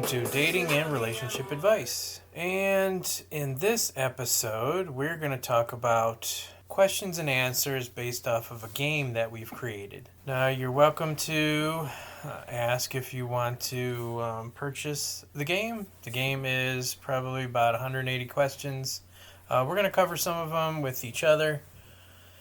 Welcome to Dating and Relationship Advice. And in this episode, we're going to talk about questions and answers based off of a game that we've created. Now, you're welcome to ask if you want to purchase the game. The game is probably about 180 questions. We're going to cover some of them with each other.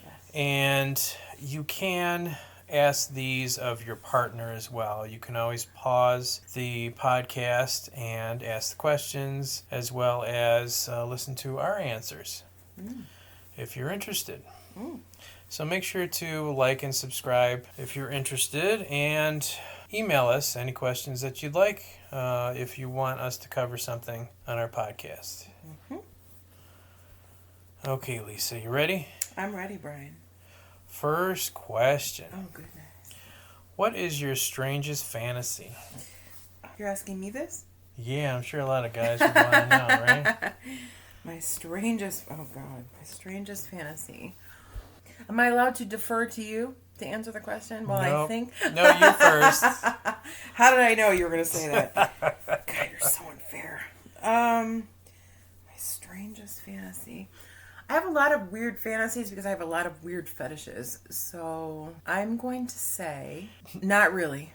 Yes. And you can ask these of your partner as well. You can always pause the podcast and ask the questions as well as listen to our answers if you're interested. So make sure to like and subscribe if you're interested, and email us any questions that you'd like if you want us to cover something on our podcast. Okay, Lisa, you ready? I'm ready, Brian. First question. Oh, goodness. What is your strangest fantasy? You're asking me this? Yeah, I'm sure a lot of guys would want to know, right? My strangest fantasy. Am I allowed to defer to you to answer the question while I think? No, you first. How did I know you were going to say that? God, you're so unfair. My strangest fantasy. I have a lot of weird fantasies because I have a lot of weird fetishes. So I'm going to say, not really.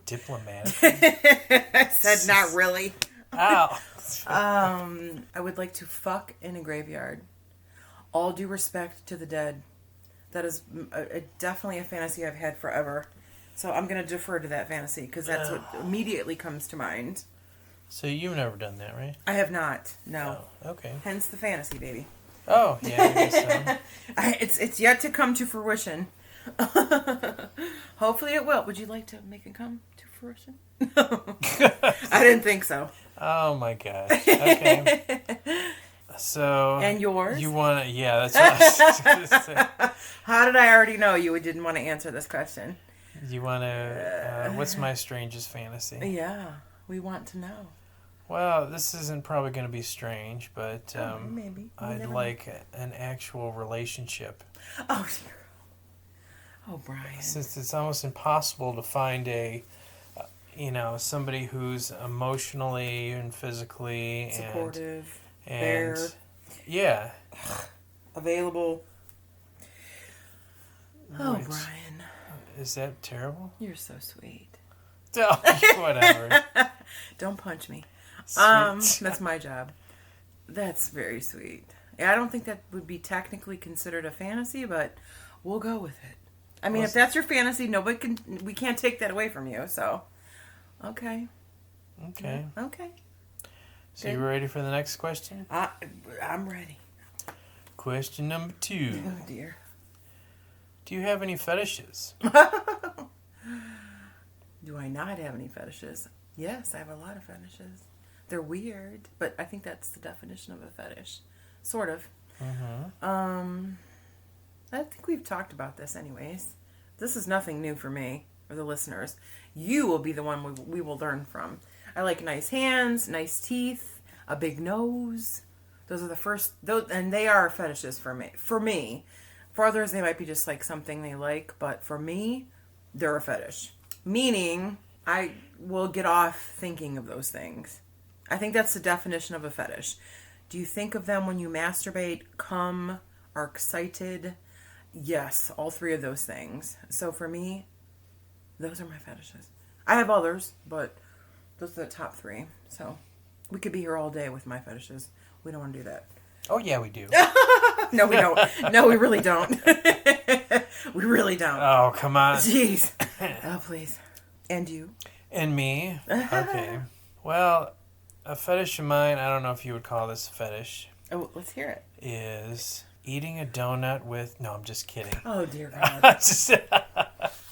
Diplomatic. I said not really. Ow. I would like to fuck in a graveyard. All due respect to the dead. That is definitely a fantasy I've had forever. So I'm going to defer to that fantasy because that's what immediately comes to mind. So you've never done that, right? I have not. No. Oh, okay. Hence the fantasy, baby. Oh, yeah, I guess so. It's yet to come to fruition. Hopefully it will. Would you like to make it come to fruition? I didn't think so. Oh, my gosh. Okay. So... And yours? You want to... Yeah, that's what I was going to say. How did I already know you didn't want to answer this question? You want to... what's my strangest fantasy? Yeah, we want to know. Well, this isn't probably going to be strange, but maybe. I'd like an actual relationship. Oh, dear. Oh, Brian. Since it's almost impossible to find somebody who's emotionally and physically supportive, and fair, yeah, available. Oh, Right. Brian. Is that terrible? You're so sweet. Oh, whatever. Don't punch me. Sweet. That's my job. That's very sweet. Yeah, I don't think that would be technically considered a fantasy, but we'll go with it. I mean, if that's your fantasy, we can't take that away from you, so. Okay. Okay. Okay. So you ready for the next question? I'm ready. Question number 2. Oh, dear. Do you have any fetishes? Do I not have any fetishes? Yes, I have a lot of fetishes. They're weird, but I think that's the definition of a fetish. Sort of. Mm-hmm. I think we've talked about this anyways. This is nothing new for me or the listeners. You will be the one we will learn from. I like nice hands, nice teeth, a big nose. Those are the first, and they are fetishes for me. For others, they might be just like something they like, but for me, they're a fetish. Meaning, I will get off thinking of those things. I think that's the definition of a fetish. Do you think of them when you masturbate, come, are excited? Yes, all 3 of those things. So for me, those are my fetishes. I have others, but those are the top 3. So we could be here all day with my fetishes. We don't want to do that. Oh, yeah, we do. No, we don't. No, we really don't. We really don't. Oh, come on. Jeez. Oh, please. And you? And me? Okay. Well, a fetish of mine, I don't know if you would call this a fetish, Oh, let's hear it. is eating a donut with... No, I'm just kidding. Oh, dear God.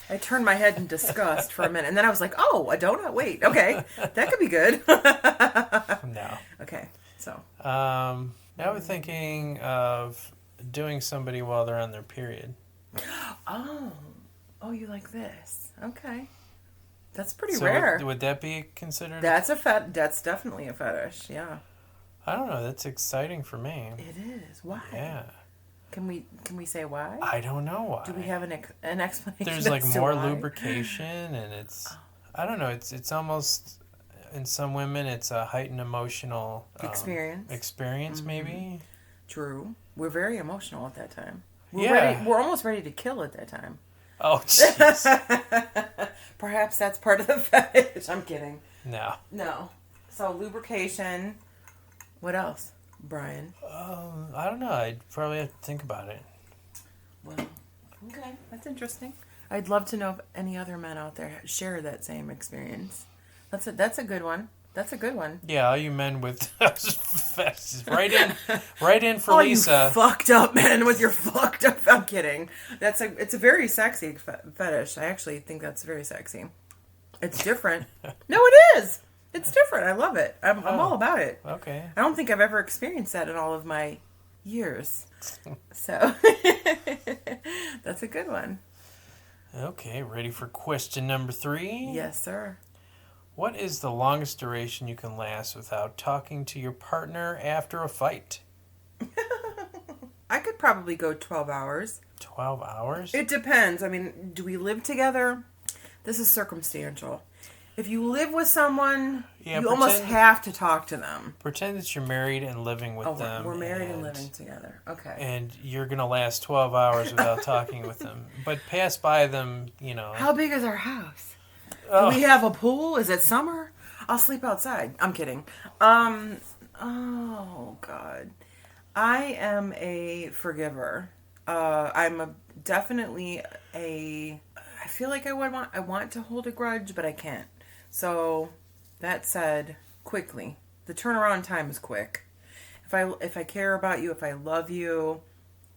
I turned my head in disgust for a minute, and then I was like, oh, a donut? Wait, okay. That could be good. No. Okay, so. Now we're thinking of doing somebody while they're on their period. Oh, you like this. Okay. That's pretty So rare. would that be considered? That's definitely a fetish, yeah. I don't know. That's exciting for me. It is. Why? Yeah. Can we say why? I don't know why. Do we have an explanation? There's like more why? lubrication, and it's I don't know. It's almost in some women, it's a heightened emotional Experience. maybe. True. We're very emotional at that time. We're Yeah. ready. We're almost ready to kill at that time. Oh, jeez. Perhaps that's part of the fetish. I'm kidding. No. No. So lubrication. What else, Brian? I don't know. I'd probably have to think about it. Well, okay, that's interesting. I'd love to know if any other men out there share that same experience. That's a good one. That's a good one. Yeah, all you men with right in for Oh, Lisa. you fucked up men with your fucked up. I'm kidding. It's a very sexy fetish. I actually think that's very sexy. It's different. No, it is. It's different. I love it. I'm all about it. Okay. I don't think I've ever experienced that in all of my years. So that's a good one. Okay, ready for question number 3? Yes, sir. What is the longest duration you can last without talking to your partner after a fight? I could probably go 12 hours. 12 hours? It depends. I mean, do we live together? This is circumstantial. If you live with someone, you almost have to talk to them. Pretend that you're married and living with them. We're married and living together. Okay. And you're going to last 12 hours without talking with them. But pass by them, How big is our house? Oh. Do we have a pool? Is it summer? I'll sleep outside. I'm kidding. Oh, God. I am a forgiver. Definitely I feel like I want to hold a grudge, but I can't. So, that said, quickly. The turnaround time is quick. If I care about you, if I love you,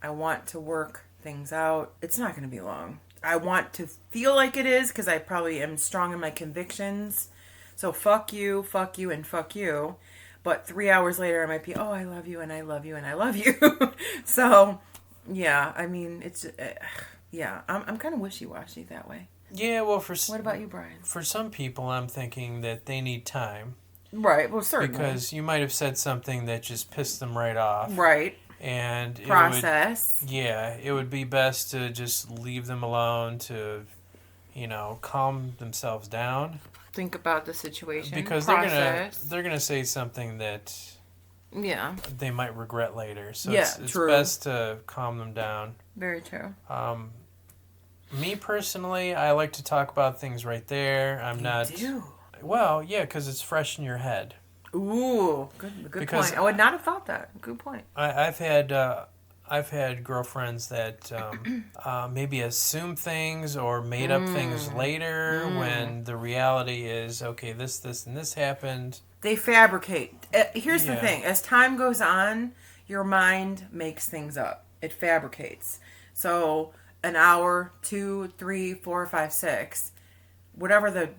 I want to work things out. It's not going to be long. I want to feel like it is because I probably am strong in my convictions. So fuck you, and fuck you. But 3 hours later, I might be, oh, I love you, and I love you, and I love you. So, yeah, I mean, it's, yeah, I'm kind of wishy-washy that way. Yeah, well, what about you, Brian? For some people, I'm thinking that they need time. Right, well, certainly. Because you might have said something that just pissed them right off. Right. And it would be best to just leave them alone to, calm themselves down. Think about the situation. Because they're gonna say something that they might regret later. So it's best to calm them down. Very true. Me personally, I like to talk about things right there. You do? Well, yeah, because it's fresh in your head. Ooh, good point. I would not have thought that. Good point. I've had girlfriends that maybe assume things or made up things later when the reality is, okay, this, and this happened. They fabricate. Here's the thing. As time goes on, your mind makes things up. It fabricates. So an hour, 2, 3, 4, 5, 6, whatever the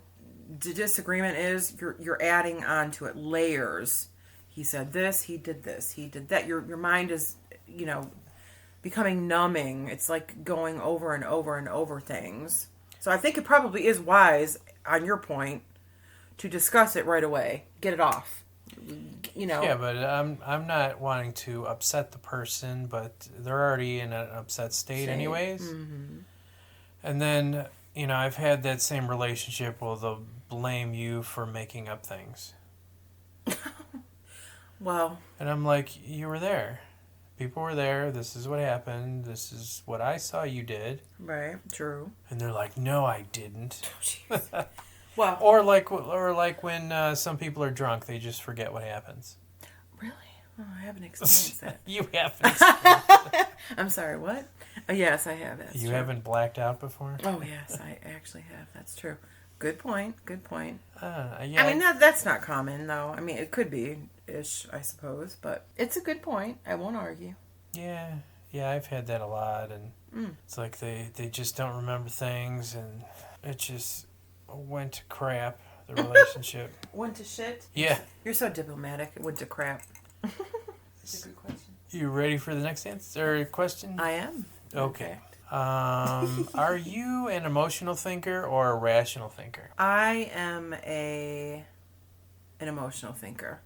disagreement is, you're adding on to it layers. He said this, he did that. Your mind is, becoming numbing. It's like going over and over and over things. So I think it probably is wise, on your point, to discuss it right away. Get it off. Yeah, but I'm not wanting to upset the person, but they're already in an upset state anyways. Mm-hmm. And then, I've had that same relationship where they'll blame you for making up things. Well. And I'm like, you were there. People were there. This is what happened. This is what I saw you did. Right. True. And they're like, no, I didn't. Well. Or like when some people are drunk, they just forget what happens. Really? Oh, I haven't experienced that. You haven't experienced that. I'm sorry, what? Oh, yes, I have. That's you true. haven't blacked out before? Oh, yes, I actually have. That's true. Good point. Yeah. I mean, that's not common, though. I mean, it could be-ish, I suppose. But it's a good point. I won't argue. Yeah, I've had that a lot. And it's like they just don't remember things. And it just went to crap, the relationship. Went to shit? Yeah. You're so diplomatic. It went to crap. That's a good question. You ready for the next answer or question? I am. Okay. Are you an emotional thinker or a rational thinker? I am an emotional thinker.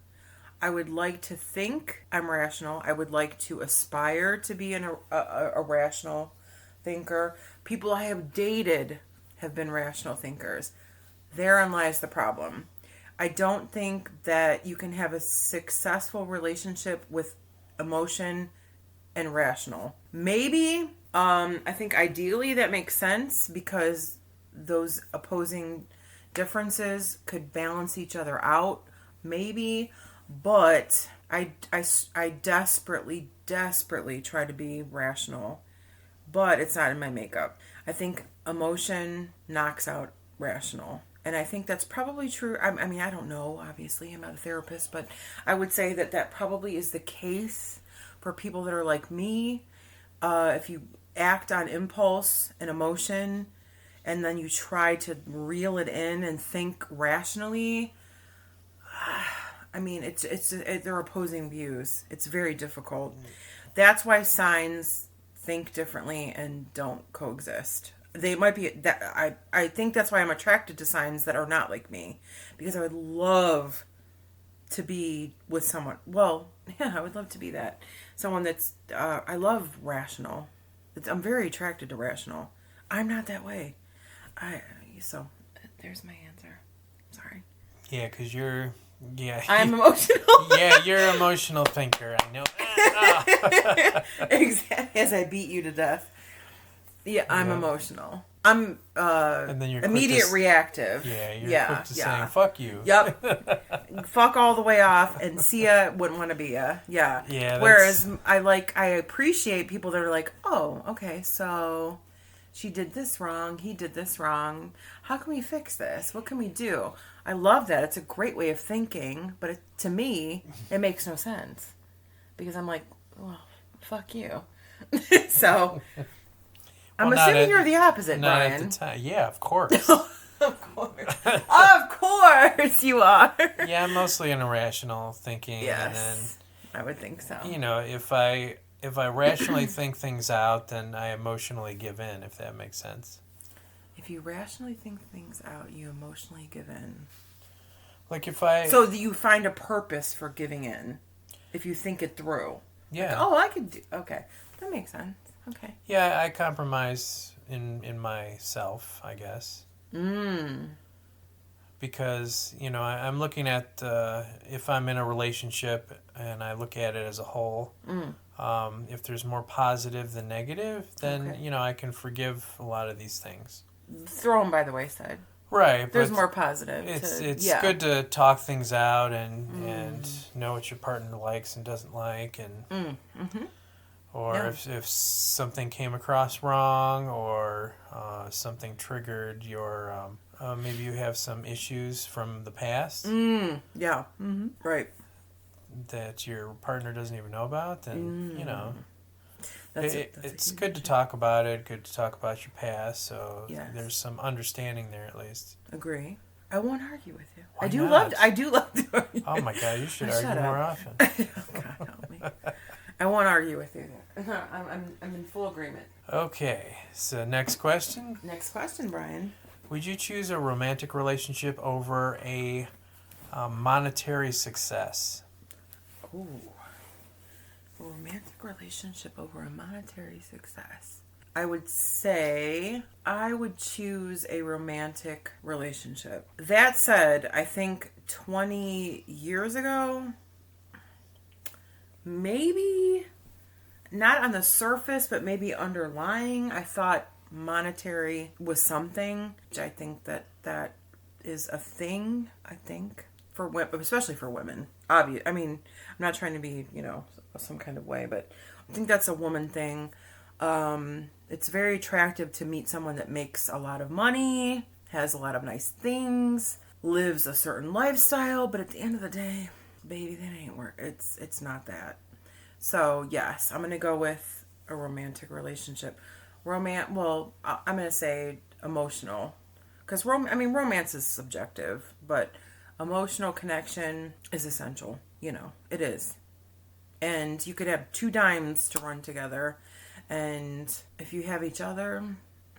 I would like to think I'm rational. I would like to aspire to be a rational thinker. People I have dated have been rational thinkers. Therein lies the problem. I don't think that you can have a successful relationship with emotion and rational. Maybe, I think ideally that makes sense because those opposing differences could balance each other out. Maybe, but I desperately, desperately try to be rational, but it's not in my makeup. I think emotion knocks out rational. And I think that's probably true. I mean, I don't know, obviously, I'm not a therapist, but I would say that that probably is the case for people that are like me. If you act on impulse and emotion and then you try to reel it in and think rationally, I mean, they're opposing views. It's very difficult. That's why signs think differently and don't coexist. They might be that I think that's why I'm attracted to signs that are not like me, because I would love to be with someone. Well, yeah, I would love to be that someone that's I love rational. I'm very attracted to rational. I'm not that way. So there's my answer. Sorry. Yeah, because you're. Yeah. I'm emotional. Yeah, you're an emotional thinker. I know. Exactly. As I beat you to death. Yeah, I'm emotional. I'm and then you're immediate reactive. Yeah, you're quick to say, fuck you. Yep. Fuck all the way off and see ya, wouldn't want to be ya. Yeah. Yeah. Whereas I appreciate people that are like, oh, okay, so she did this wrong, he did this wrong. How can we fix this? What can we do? I love that. It's a great way of thinking, but to me, it makes no sense. Because I'm like, well, fuck you. So... I'm assuming you're the opposite, Brian. At the time. Yeah, of course. Of course. Of course you are. Yeah, I'm mostly an irrational thinking. Yes. And then, I would think so. You know, if I rationally think things out, then I emotionally give in, if that makes sense. If you rationally think things out, you emotionally give in. Like if I... So you find a purpose for giving in. If you think it through. Yeah. Like, I could do... Okay. That makes sense. Okay. Yeah, I compromise in myself, I guess. Because, you know, I'm looking at if I'm in a relationship and I look at it as a whole, if there's more positive than negative, then, you know, I can forgive a lot of these things. Throw them by the wayside. Right. There's more positive. It's good to talk things out and know what your partner likes and doesn't like. And or if something came across wrong or something triggered your... maybe you have some issues from the past. Yeah. Right. That your partner doesn't even know about, then, you know... It's good to issue. talk about it, good to talk about your past, so Yes. there's some understanding there at least. Agree. I won't argue with you. Why I do not? love to argue. Oh my God, you should argue Shut up. more often. God help me. I won't argue with you. I'm in full agreement. Okay, so next question. Next question, Brian. Would you choose a romantic relationship over a monetary success? Ooh. A romantic relationship over a monetary success. I would say I would choose a romantic relationship. That said, I think 20 years ago, maybe not on the surface, but maybe underlying, I thought monetary was something. Which I think that is a thing, I think, for women, especially for women. Obvious. I mean, I'm not trying to be, some kind of way, but I think that's a woman thing. It's very attractive to meet someone that makes a lot of money, has a lot of nice things, lives a certain lifestyle, but at the end of the day, baby, that ain't work. It's not that. So yes, I'm gonna go with a romantic relationship. I'm gonna say emotional, because romance is subjective, but emotional connection is essential. It is. And you could have two dimes to run together, and if you have each other,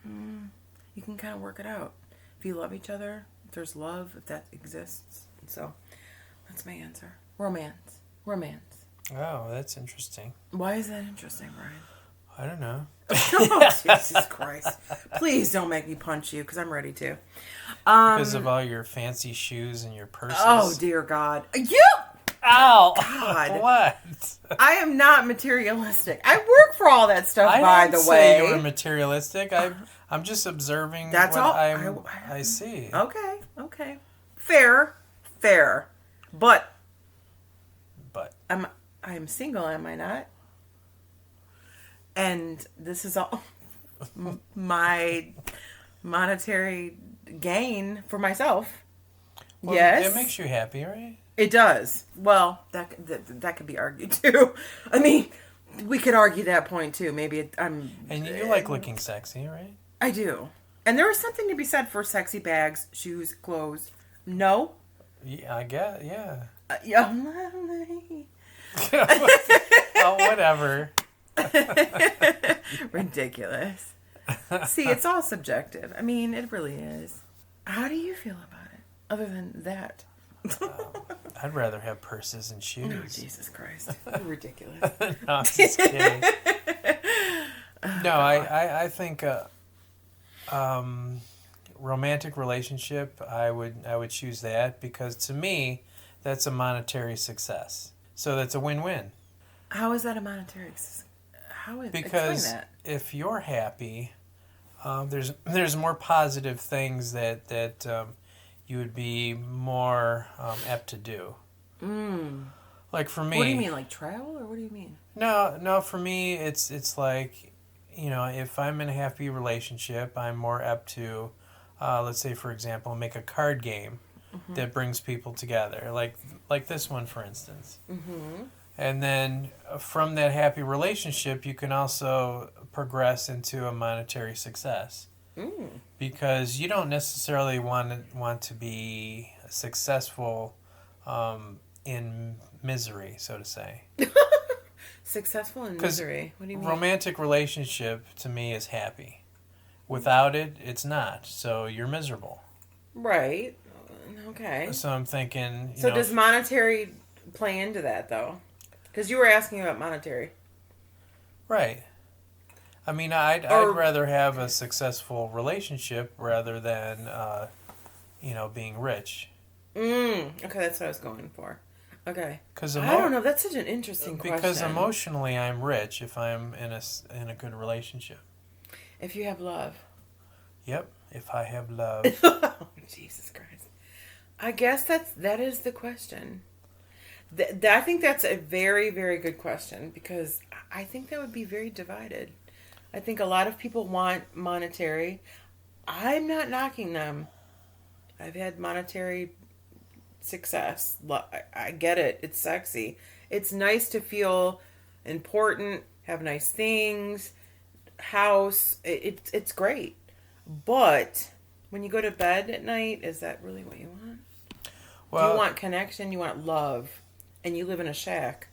you can kind of work it out. If you love each other, if there's love, if that exists. So that's my answer. Romance. Oh, that's interesting. Why is that interesting, Brian? I don't know. Oh, Jesus Christ. Please don't make me punch you, because I'm ready to. Because of all your fancy shoes and your purses. Oh, dear God. You! Ow! God. What? I am not materialistic. I work for all that stuff, by the say way. you were materialistic. I'm just observing That's what all I see. Okay. Fair. But I'm single, am I not? And this is all my monetary gain for myself. Well, yes. It makes you happy, right? It does. Well, that could be argued too. I mean, we could argue that point too. Maybe I'm. And you like looking sexy, right? I do. And there is something to be said for sexy bags, shoes, clothes. No? Yeah, I guess, yeah. Yeah. Oh, whatever. Ridiculous. See, it's all subjective. I mean, it really is. How do you feel about it? Other than that. I'd rather have purses and Oh, shoes. Jesus Christ. You're ridiculous. No, I'm just kidding. No, I think romantic relationship, I would choose that because to me, that's a monetary success. So that's a win-win. How is that a monetary success? Because explain that. if you're happy, there's more positive things that you would be more apt to do. Like for me. What do you mean, like travel, or what do you mean? No. For me, it's like, if I'm in a happy relationship, I'm more apt to, let's say for example, make a card game that brings people together, like this one, for instance. And then from that happy relationship, you can also progress into a monetary success. Because you don't necessarily want to be successful in misery, so to say. Successful in misery? What do you mean? Romantic relationship to me is happy. Without it, it's not. So you're miserable. Right. Okay. So I'm thinking. So does monetary play into that though? Because you were asking about monetary. Right. I mean, I'd rather have a successful relationship rather than, being rich. Okay, that's what I was going for. Okay. I don't know. That's such an interesting question. Because emotionally, I'm rich if I'm in a good relationship. If you have love. Yep. If I have love. Oh, Jesus Christ. I guess that is the question. I think that's a very, very good question because I think that would be very divided. I think a lot of people want monetary. I'm not knocking them. I've had monetary success. I get it. It's sexy. It's nice to feel important, have nice things, house. It's great. But when you go to bed at night, is that really what you want? Well, you want connection, you want love, and you live in a shack.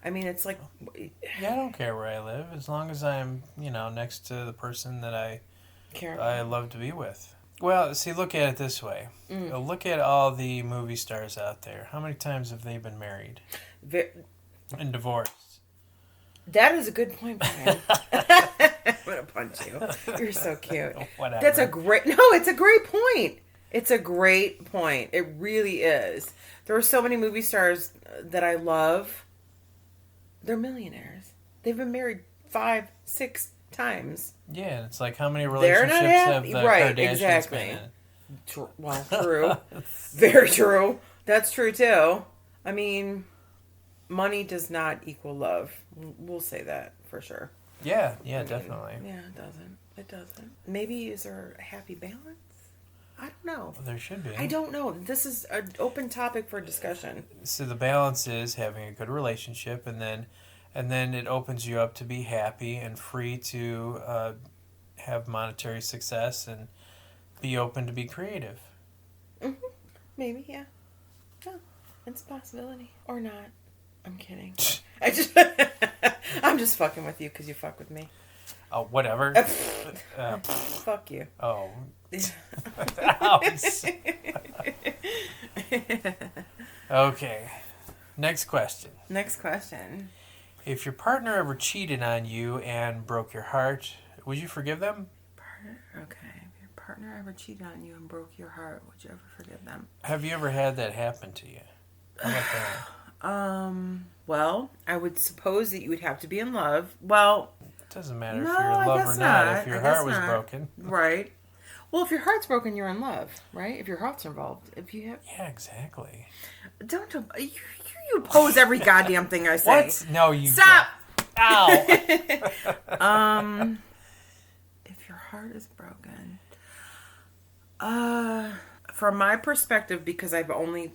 I mean, it's like... Yeah, I don't care where I live, as long as I'm, next to the person that I love to be with. Well, see, look at it this way. Look at all the movie stars out there. How many times have they been married? And divorced? That is a good point, Brian. I'm going to punch you. You're so cute. Whatever. It's a great point. It's a great point. It really is. There are so many movie stars that I love. They're millionaires. They've been married 5, 6 times. Yeah, and it's like how many relationships have the Kardashians been in? Well, true. Very true. That's true too. I mean, money does not equal love. We'll say that for sure. Yeah, definitely. Yeah, it doesn't. Maybe is there a happy balance? I don't know. There should be. I don't know. This is an open topic for discussion. So the balance is having a good relationship, and then it opens you up to be happy and free to have monetary success and be open to be creative. Maybe, yeah. No, it's a possibility. Or not. I'm kidding. I'm just fucking with you because you fuck with me. Oh, whatever. Fuck you. Oh. Okay. Next question. If your partner ever cheated on you and broke your heart, would you forgive them? Okay. If your partner ever cheated on you and broke your heart, would you ever forgive them? Have you ever had that happen to you? How about that? Well, I would suppose that you would have to be in love. Well, It doesn't matter no, if you're in I love guess or not. not. If your I guess heart was not. broken. Right. Well, if your heart's broken, you're in love, right? If your heart's involved. If you have... Yeah, exactly. Don't... You oppose every goddamn thing I say. What? No, you Stop! Ow! If your heart is broken... From my perspective, because I've only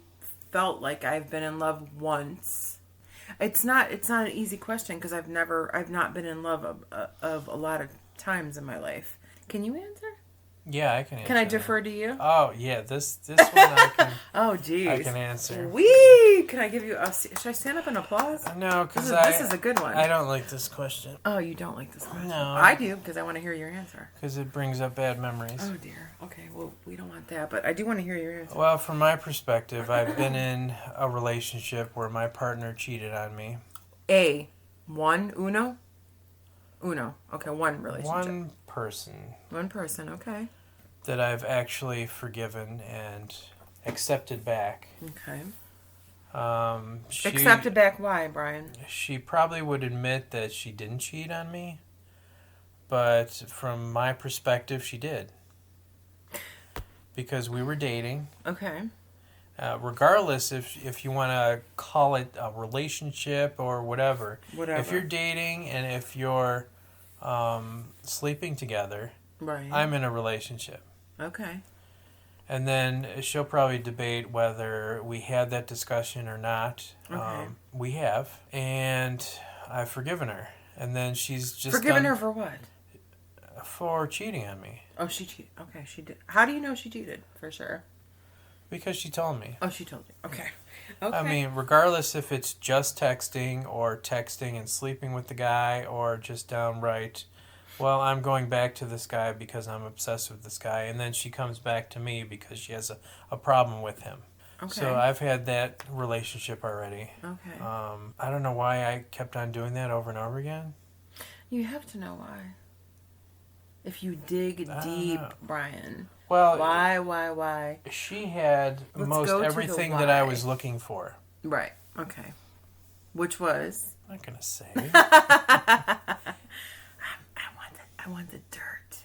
felt like I've been in love once... It's not an easy question because I've not been in love of a lot of times in my life. Can you answer? Yeah, I can answer. Can I that. defer to you? Oh, yeah, this one I can Oh, geez. I can answer. Wee! Can I give you should I stand up and applause? No, because This is a good one. I don't like this question. Oh, you don't like this question? No. I do because I want to hear your answer. Because it brings up bad memories. Oh, dear. Okay, well, we don't want that, but I do want to hear your answer. Well, from my perspective, I've been in a relationship where my partner cheated on me. Uno? Okay, one relationship. One person, okay. That I've actually forgiven and accepted back. Okay. She, Accepted back why, Brian? She probably would admit that she didn't cheat on me, but from my perspective, she did. Because we were dating. Okay. Regardless if you want to call it a relationship or whatever. If you're dating and if you're sleeping together, right. I'm in a relationship. Okay. And then she'll probably debate whether we had that discussion or not. Okay. We have. And I've forgiven her. And then she's just Forgiven her for what? For cheating on me. Oh, she cheated. Okay, she did. How do you know she cheated? For sure. Because she told me. Oh, she told you. Okay. Okay. I mean, regardless if it's just texting or texting and sleeping with the guy or just downright, well, I'm going back to this guy because I'm obsessed with this guy. And then she comes back to me because she has a problem with him. Okay. So I've had that relationship already. Okay. I don't know why I kept on doing that over and over again. You have to know why. If you dig deep, know. Brian. Well, Why? She had Let's most go to the everything that I why. was looking for. Right. Okay. Which was? I'm not gonna say. I want the dirt.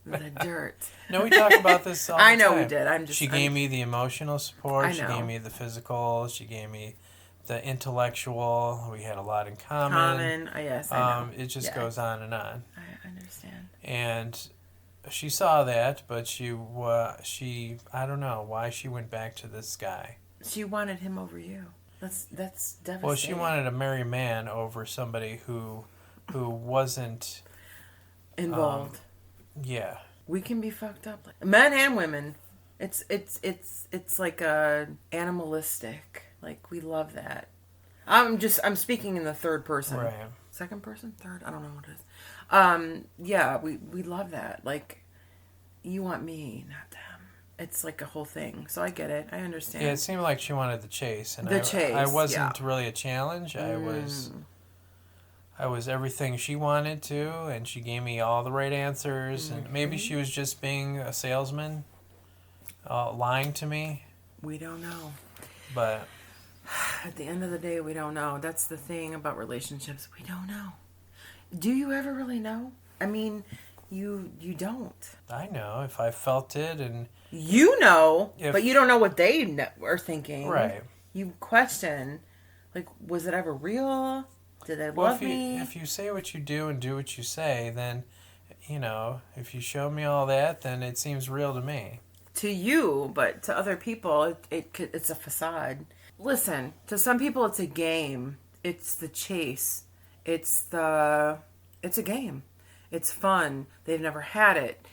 The dirt. No, we talk about this all the time. I know we did. She gave me the emotional support. I She know. gave me the physical. She gave me the intellectual. We had a lot in common. Yes, I know. It just Yeah. goes on and on. I understand. And she saw that, but she I don't know why she went back to this guy. She wanted him over you. That's devastating. Well, she wanted a married man over somebody who wasn't involved. Yeah. We can be fucked up, men and women. It's like animalistic. Like we love that. I'm speaking in the third person. Right. Second person, third. I don't know what it is. Yeah, we love that. Like, you want me, not them. It's like a whole thing. So I get it. I understand. Yeah, it seemed like she wanted the chase, and Chase. I wasn't really a challenge. I was everything she wanted to, and she gave me all the right answers. And maybe she was just being a salesman, lying to me. We don't know. But at the end of the day, we don't know. That's the thing about relationships. We don't know. Do you ever really know? I mean, you don't. I know if I felt it, and you know, but you don't know what they are thinking. Right. You question, like, was it ever real? Did they love me? If you say what you do and do what you say, then, if you show me all that, then it seems real to me. To you, but to other people, it's a facade. Listen, to some people, it's a game. It's the chase. It's a game. It's fun. They've never had it.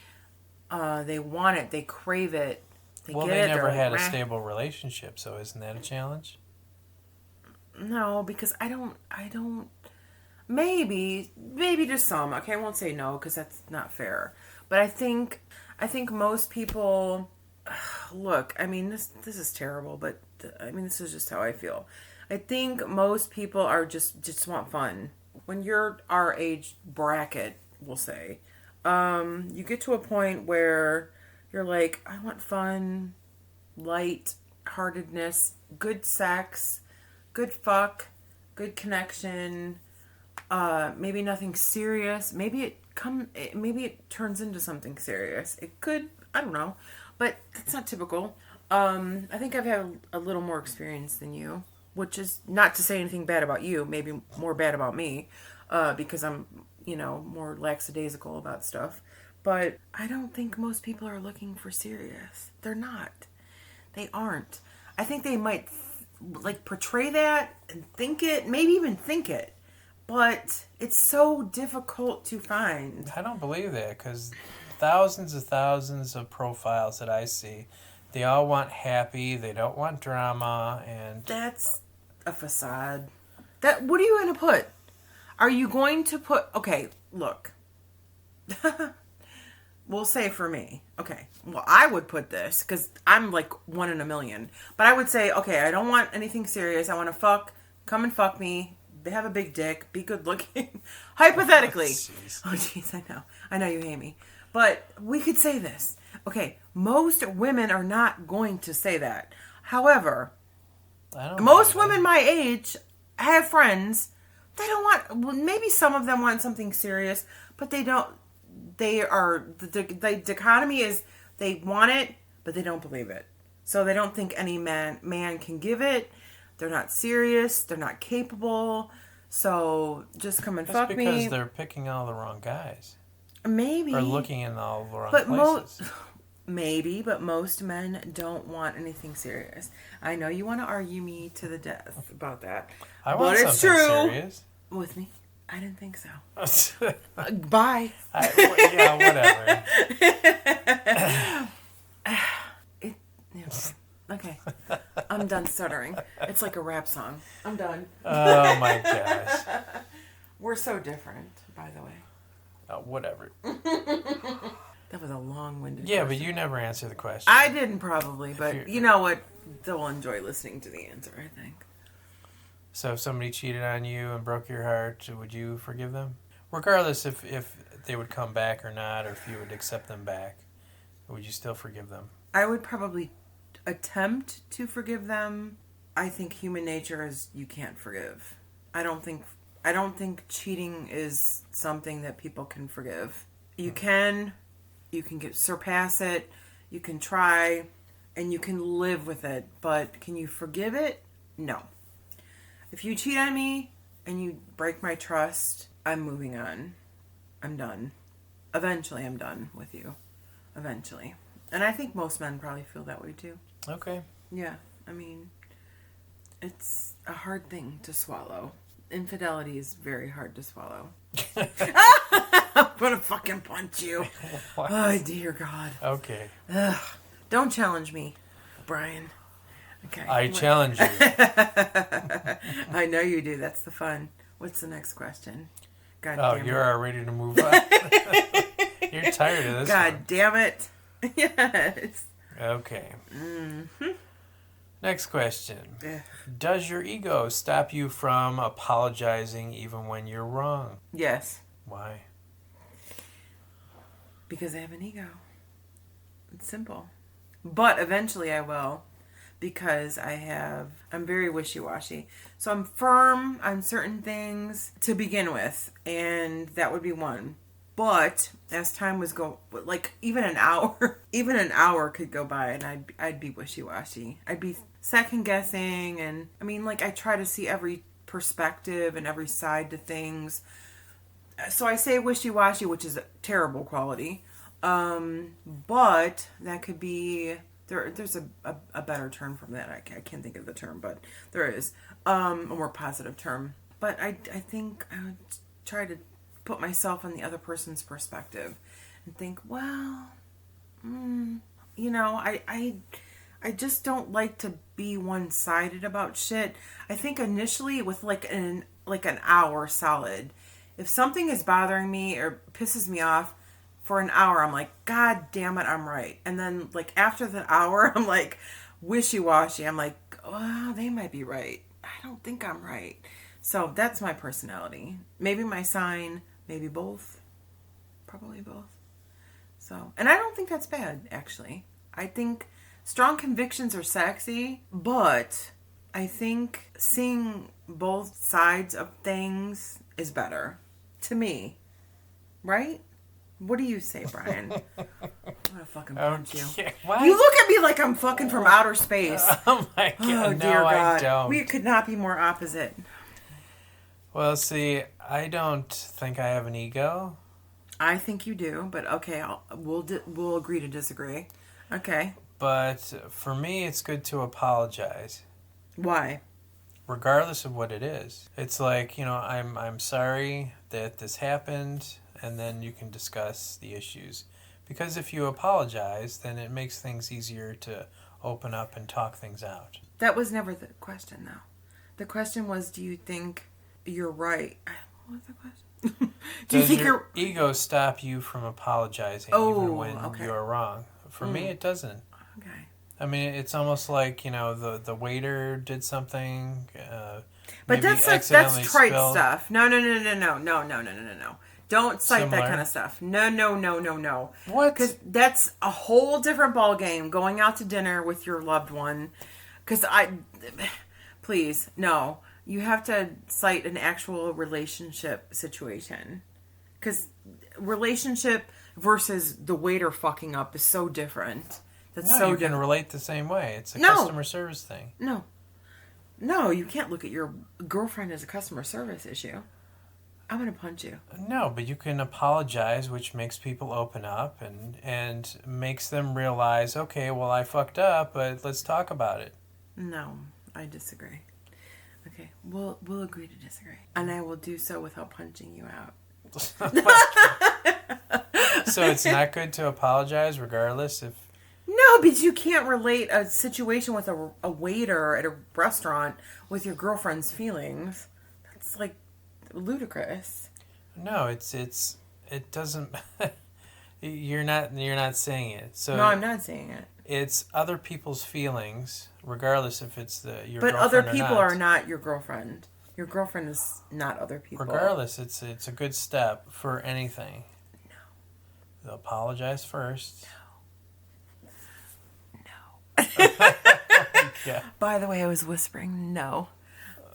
They want it. They crave it. They never had a stable relationship, so isn't that a challenge? No, because I don't. Maybe to some. Okay, I won't say no because that's not fair. But I think most people. Look, I mean this is terrible, but I mean this is just how I feel. I think most people are just want fun. When you're our age bracket, we'll say, you get to a point where you're like, I want fun, light heartedness, good sex, good fuck, good connection. Maybe nothing serious. Maybe it turns into something serious. It could. I don't know, but that's not typical. I think I've had a little more experience than you, which is not to say anything bad about you. Maybe more bad about me, because I'm more lackadaisical about stuff. But I don't think most people are looking for serious. They're not. They aren't. I think they might portray that and think it, maybe even think it, but it's so difficult to find. I don't believe that, because thousands of profiles that I see, they all want happy, they don't want drama, and That's a facade. What are you going to put? Are you going to put, okay, look. We'll say for me. Okay. Well, I would put this because I'm like one in a million. But I would say, okay, I don't want anything serious. I want to fuck. Come and fuck me. They have a big dick. Be good looking. Hypothetically. Oh, jeez, I know. I know you hate me. But we could say this. Okay. Most women are not going to say that. However, most women my age have friends. They don't want, well, maybe some of them want something serious, but they don't. The dichotomy is they want it, but they don't believe it. So they don't think any man can give it. They're not serious. They're not capable. So just come and fuck me. Because they're picking all the wrong guys. Maybe. Or looking in all the wrong places. Maybe, but most men don't want anything serious. I know you want to argue me to the death about that. I want something serious. With me. I didn't think so. Bye. Yeah, whatever. Okay. I'm done stuttering. It's like a rap song. I'm done. Oh my gosh. We're so different, by the way. Oh, whatever. That was a long-winded question. But you never answered the question. I didn't probably, but you know what? They'll enjoy listening to the answer, I think. So if somebody cheated on you and broke your heart, would you forgive them? Regardless if they would come back or not, or if you would accept them back, would you still forgive them? I would probably attempt to forgive them. I think human nature is you can't forgive. I don't think cheating is something that people can forgive. You can surpass it, you can try, and you can live with it, but can you forgive it? No. If you cheat on me and you break my trust, I'm moving on. I'm done. Eventually, I'm done with you. Eventually. And I think most men probably feel that way too. Okay. Yeah. I mean, it's a hard thing to swallow. Infidelity is very hard to swallow. I'm gonna fucking punch you. What? Oh, dear God. Okay. Ugh. Don't challenge me, Brian. Okay. I challenge you. I know you do. That's the fun. What's the next question? God damn it. You're ready to move on. You're tired of this. God damn it. Yes. Okay. Mm-hmm. Next question. Ugh. Does your ego stop you from apologizing even when you're wrong? Yes. Why? Because I have an ego. It's simple. But eventually I will. Because I'm very wishy-washy. So I'm firm on certain things to begin with. And that would be one. But as time was going, like even an hour could go by and I'd be wishy-washy. I'd be second guessing. And I mean, like I try to see every perspective and every side to things. So I say wishy-washy, which is a terrible quality. But that could be... There's a better term from that. I can't think of the term, but there is a more positive term. But I think I would try to put myself on the other person's perspective and think, well, I just don't like to be one-sided about shit. I think initially with like an hour solid, if something is bothering me or pisses me off, for an hour, I'm like, God damn it, I'm right. And then, like, after the hour, I'm like, wishy-washy. I'm like, oh, they might be right. I don't think I'm right. So that's my personality. Maybe my sign, maybe both. Probably both. So, and I don't think that's bad, actually. I think strong convictions are sexy, but I think seeing both sides of things is better. To me. Right? What do you say, Brian? I'm gonna fucking punch you. What? You look at me like I'm fucking from outer space. Oh my god! Oh, No, dear God. I don't. We could not be more opposite. Well, see, I don't think I have an ego. I think you do, but okay, we'll agree to disagree. Okay. But for me, it's good to apologize, Why? regardless of what it is. It's like, I'm sorry that this happened, and then you can discuss the issues. Because if you apologize, then it makes things easier to open up and talk things out. That was never the question, though. The question was, do you think you're right? What was the question? Do you Does think your ego stop you from apologizing even when you're wrong? For me, it doesn't. Okay. I mean, it's almost like, the waiter did something. But that's trite stuff. No. Don't cite that kind of stuff. No. What? Because that's a whole different ball game. Going out to dinner with your loved one. Because please, no. You have to cite an actual relationship situation. Because relationship versus the waiter fucking up is so different. That's No, so you different. can relate the same way. It's a No. customer service thing. No, you can't look at your girlfriend as a customer service issue. I'm going to punch you. No, but you can apologize, which makes people open up and makes them realize, okay, well, I fucked up, but let's talk about it. No, I disagree. Okay, we'll agree to disagree. And I will do so without punching you out. So it's not good to apologize regardless if... No, because you can't relate a situation with a waiter at a restaurant with your girlfriend's feelings. That's like ludicrous. No, it doesn't... You're not saying it. So No, I'm not saying it. It's other people's feelings, regardless if it's your But girlfriend other or people not. are not your girlfriend. Your girlfriend is not other people. Regardless, it's a good step for anything. No. Apologize first. No. Yeah. By the way, I was whispering no.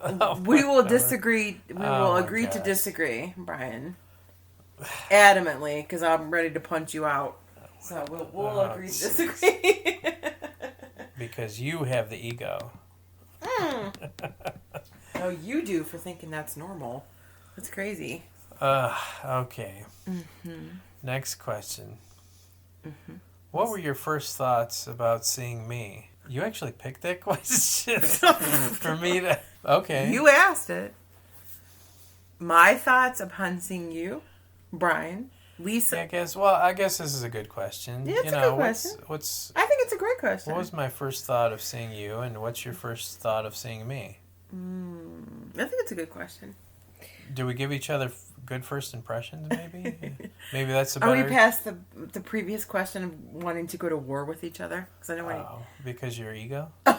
Oh We will God. disagree. We will my agree to gosh. disagree, Brian. Adamantly, because I'm ready to punch you out. So we'll agree to disagree. Because you have the ego. No, you do for thinking that's normal. That's crazy. Okay. Mm-hmm. Next question. Mm-hmm. What were your first thoughts about seeing me? You actually picked that question for me to... Okay. You asked it. My thoughts upon seeing you, Brian, Lisa. Yeah, I guess this is a good question. Yeah, it's a good question. What's I think it's a great question. What was my first thought of seeing you, and what's your first thought of seeing me? I think it's a good question. Do we give each other good first impressions, maybe? Maybe that's a Are better... we past the previous question of wanting to go to war with each other? Because I know Oh, because your ego? I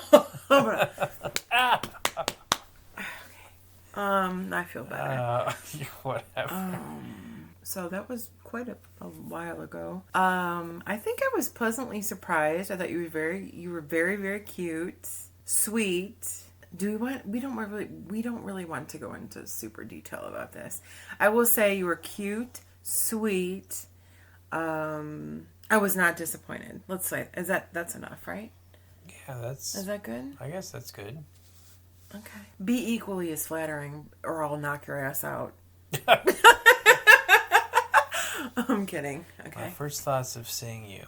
feel better. Whatever. So that was quite a while ago. I think I was pleasantly surprised. I thought you were very, very cute, sweet. We don't really want to go into super detail about this. I will say you were cute, sweet. I was not disappointed. Let's say that's enough, right? Yeah, Is that good? I guess that's good. Okay. Be equally as flattering, or I'll knock your ass out. I'm kidding. Okay. My first thoughts of seeing you.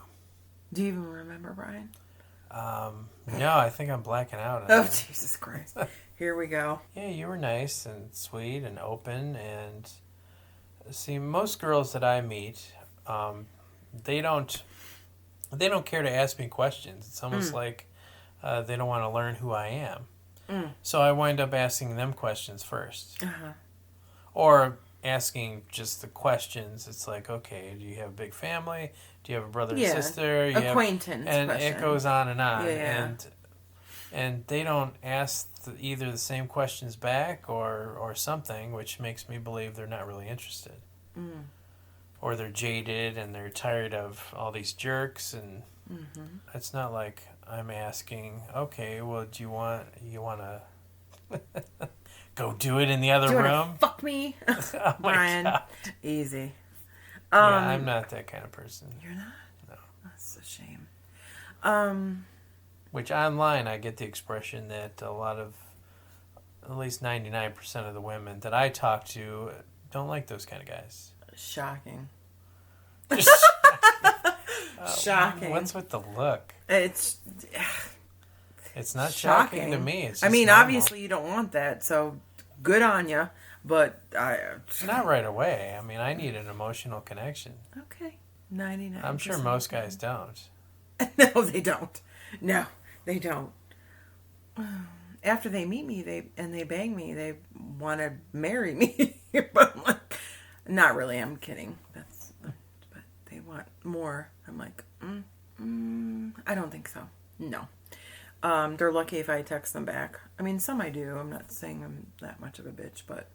Do you even remember, Brian? No, I think I'm blacking out. Oh, Jesus Christ. Here we go. Yeah, you were nice and sweet and open. And see, most girls that I meet, they don't care to ask me questions. It's almost like they don't want to learn who I am. So I wind up asking them questions first. Uh-huh. Or asking just the questions. It's like, okay, do you have a big family? Do you have a brother and sister? Acquaintance and question. it goes on and on. Yeah. And and they don't ask either the same questions back or something, which makes me believe they're not really interested. Mm. Or they're jaded and they're tired of all these jerks, and it's not like I'm asking, okay, well, do you want to go do it in the other Do you room? want to fuck me? Oh my Brian, God. easy. Yeah, I'm not that kind of person. You're not? No. That's a shame. Which online I get the expression that a lot of, at least 99% of the women that I talk to don't like those kind of guys. Shocking. Uh, Shocking. What's with the look? It's It's not shocking to shocking. me. It's I just mean, normal. obviously you don't want that, so good on you. But Not right away. I mean, I need an emotional connection. okay, 99. I'm sure most guys don't. No, they don't. No, they don't. After they meet me, they bang me, they want to marry me. But I'm like, not really. I'm kidding. But they want more. I'm like, I don't think so. No. They're lucky if I text them back. I mean, some I do. I'm not saying I'm that much of a bitch, but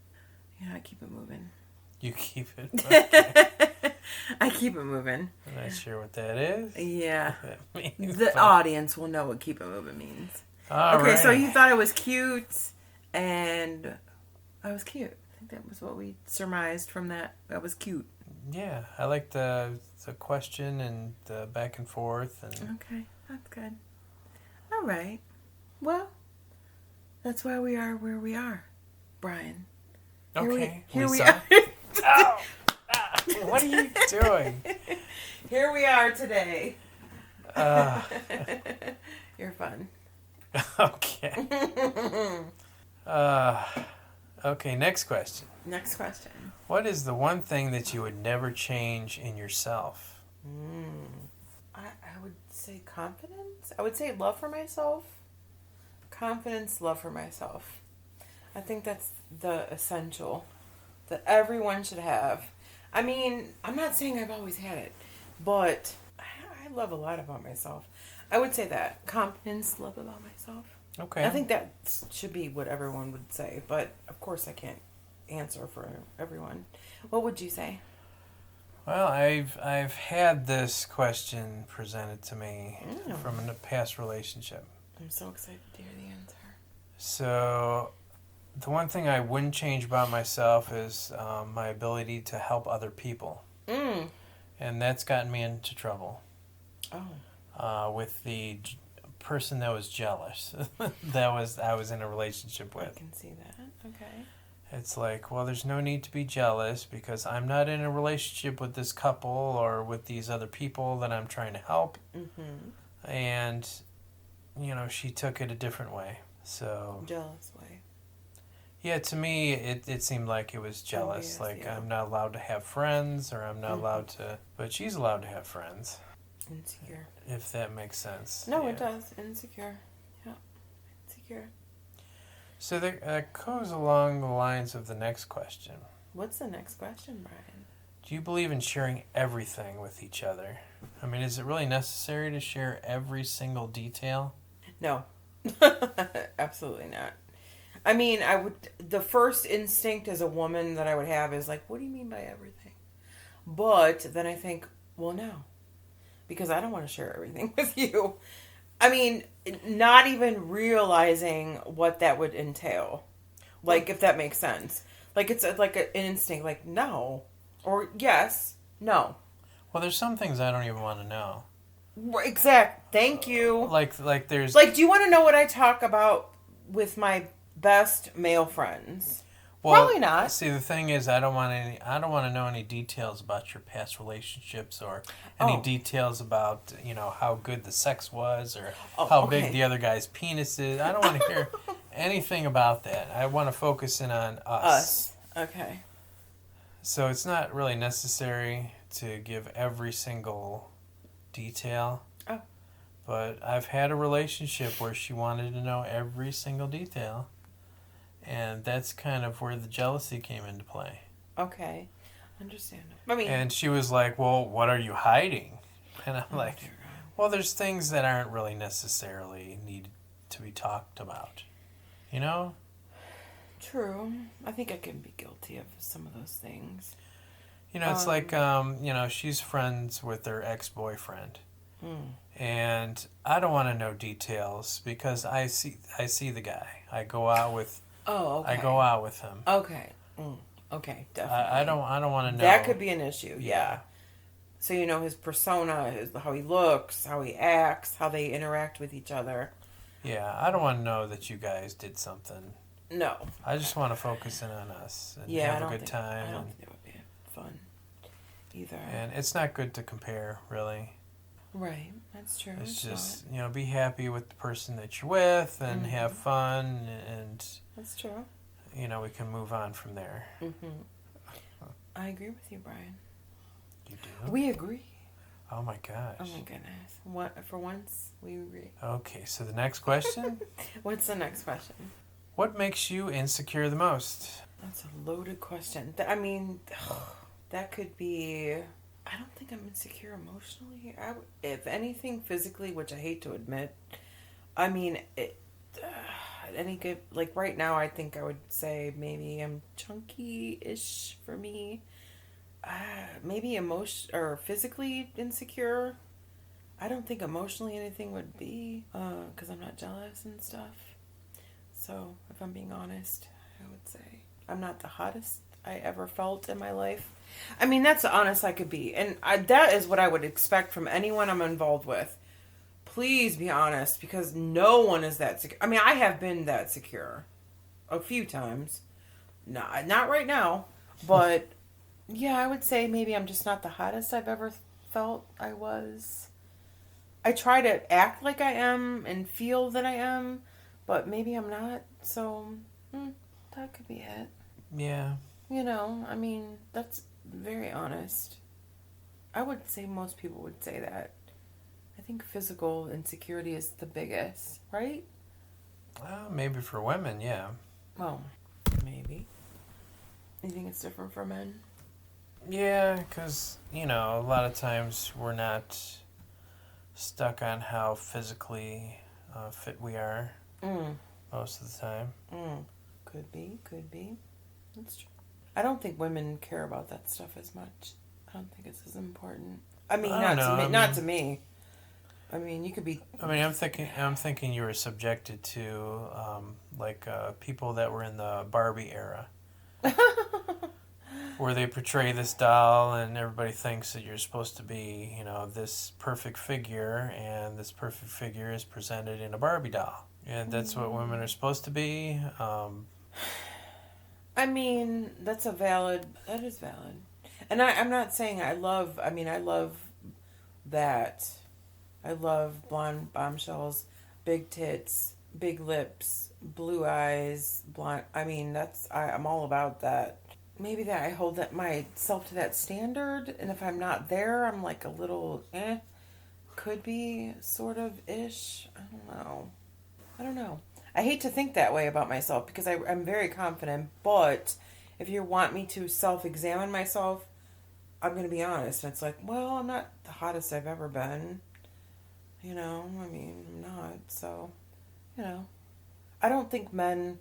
yeah, I keep it moving. You keep it. Okay. I keep it moving. I'm not sure what that is. Yeah. What that means, The but- audience will know what keep it moving means. All Okay, so right. you thought it was cute, and I was cute. I think that was what we surmised from that. That was cute. Yeah, I like the question and the back and forth, and Okay, that's good. All right. Well, that's why we are where we are, Brian. okay. Here we Lisa. are. Ow! Ah, what are you doing? Here we are today. Uh, You're fun. okay. Okay. Next question. Next question. What is the one thing that you would never change in yourself? I would say confidence. I would say love for myself. Confidence, love for myself. I think that's the essential that everyone should have. I mean, I'm not saying I've always had it, but I love a lot about myself. I would say that. Confidence, love about myself. Okay. I think that should be what everyone would say, but of course I can't answer for everyone. What would you say? Well, I've had this question presented to me Mm. from a past relationship. I'm so excited to hear the answer. So, the one thing I wouldn't change about myself is my ability to help other people, and that's gotten me into trouble Oh. with the person that was jealous. I was in a relationship I with. can see that. Okay. It's like, well, there's no need to be jealous because I'm not in a relationship with this couple or with these other people that I'm trying to help. Mm-hmm. And, she took it a different way. So, Jealous way. yeah, to me, it seemed like it was jealous. yes, like, yeah. I'm not allowed to have friends or I'm not allowed to. But she's allowed to have friends, Insecure. if that makes sense. No, Yeah. it does. Insecure. Yeah. Insecure. So, that goes along the lines of the next question. What's the next question, Brian? Do you believe in sharing everything with each other? I mean, is it really necessary to share every single detail? No. Absolutely not. I mean, the first instinct as a woman that I would have is like, what do you mean by everything? But then I think, well, no. Because I don't want to share everything with you. I mean, not even realizing what that would entail. Like, if that makes sense. Like, it's like an instinct, like, no. Or yes, no. Well, there's some things I don't even want to know. Exact. Thank you. Like there's Like, do you want to know what I talk about with my best male friends? Probably not. See, the thing is, I don't want to know any details about your past relationships or any Oh. details about how good the sex was or Oh, how okay. big the other guy's penis is. I don't want to hear anything about that. I want to focus in on us. Okay. So it's not really necessary to give every single detail. Oh. But I've had a relationship where she wanted to know every single detail. And that's kind of where the jealousy came into play. Okay. Understandable. I mean, And she was like, well, what are you hiding? And I'm oh, like, dear God. well, there's things that aren't really necessarily needed to be talked about. You know? True. I think I can be guilty of some of those things. You know, it's like, she's friends with her ex-boyfriend. And I don't want to know details because I see the guy. I go out with him. Okay. Okay, definitely. I don't want to know. That could be an issue. Yeah. So you know his persona, how he looks, how he acts, how they interact with each other. Yeah, I don't want to know that you guys did something. No. I just want to focus in on us and have a good time. I don't think that would be fun either. And it's not good to compare, really. Right, that's true. It's just, be happy with the person that you're with and have fun, and that's true. We can move on from there. I agree with you, Brian. You do? We agree. Oh my gosh. Oh my goodness. For once, we agree. Okay, so the next question? What's the next question? What makes you insecure the most? That's a loaded question. I mean, that could be... I don't think I'm insecure emotionally. If anything, physically, which I hate to admit. I mean, any good... Like, right now, I think I would say maybe I'm chunky-ish for me. Maybe or physically insecure. I don't think emotionally anything would be, because I'm not jealous and stuff. So, if I'm being honest, I would say I'm not the hottest I ever felt in my life. I mean, that's the honest I could be. And that is what I would expect from anyone I'm involved with. Please be honest, because no one is that secure. I mean, I have been that secure a few times. Not right now, but yeah, I would say maybe I'm just not the hottest I've ever felt I was. I try to act like I am and feel that I am, but maybe I'm not. So, that could be it. Yeah. I mean, that's very honest. I would say most people would say that. I think physical insecurity is the biggest, right? Maybe for women, yeah. Well, maybe. You think it's different for men? Yeah, because, a lot of times we're not stuck on how physically fit we are most of the time. Could be. That's true. I don't think women care about that stuff as much. I don't think it's as important. I mean, not to me. I mean, you could be... I mean, I'm thinking you were subjected to, people that were in the Barbie era. Where they portray this doll and everybody thinks that you're supposed to be, this perfect figure, and this perfect figure is presented in a Barbie doll. And that's what women are supposed to be. I mean, that is valid. And I'm not saying I love that. I love blonde bombshells, big tits, big lips, blue eyes, blonde. I mean, I'm all about that. Maybe that I hold myself to that standard, and if I'm not there, I'm like a little, could be sort of ish. I don't know. I hate to think that way about myself because I'm very confident, but if you want me to self-examine myself, I'm going to be honest. And it's like, well, I'm not the hottest I've ever been. I mean, I'm not. So, I don't think men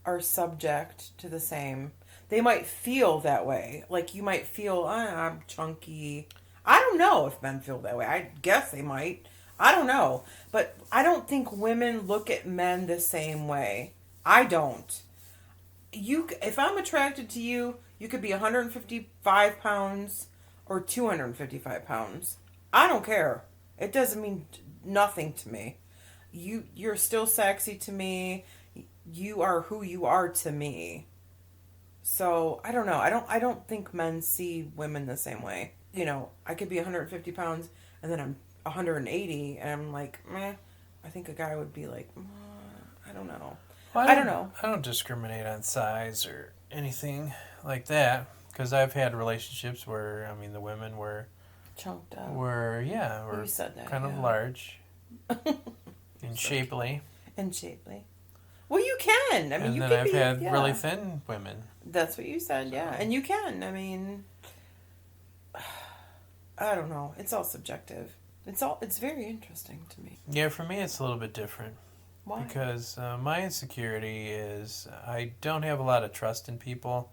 are subject to the same. They might feel that way. Like you might feel, I'm chunky. I don't know if men feel that way. I guess they might. I don't know. But I don't think women look at men the same way. I don't. If I'm attracted to you, you could be 155 pounds or 255 pounds. I don't care. It doesn't mean nothing to me. You're still sexy to me. You are who you are to me. So, I don't know. I don't think men see women the same way. I could be 150 pounds and then I'm 180 and I'm like, meh. I think a guy would be like, I don't know. Well, I don't know. I don't discriminate on size or anything like that because I've had relationships where, the women were... Chunked up. You said that, kind of large. And shapely. Well, you can. And then I've had really thin women. That's what you said, yeah. And you can. I mean, I don't know. It's all subjective. It's very interesting to me. Yeah, for me it's a little bit different. Why? Because my insecurity is I don't have a lot of trust in people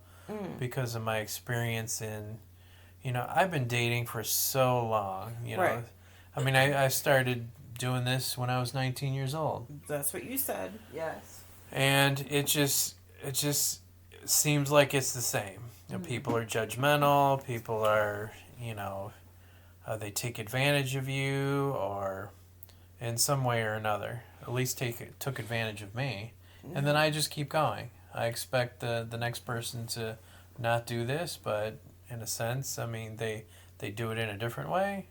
because of my experience in, I've been dating for so long, Right. I mean, I started doing this when I was 19 years old. That's what you said. Yes. And it just seems like it's the same. People are judgmental, people are, they take advantage of you or in some way or another. At least took advantage of me. And then I just keep going. I expect the next person to not do this, but in a sense, I mean, they do it in a different way.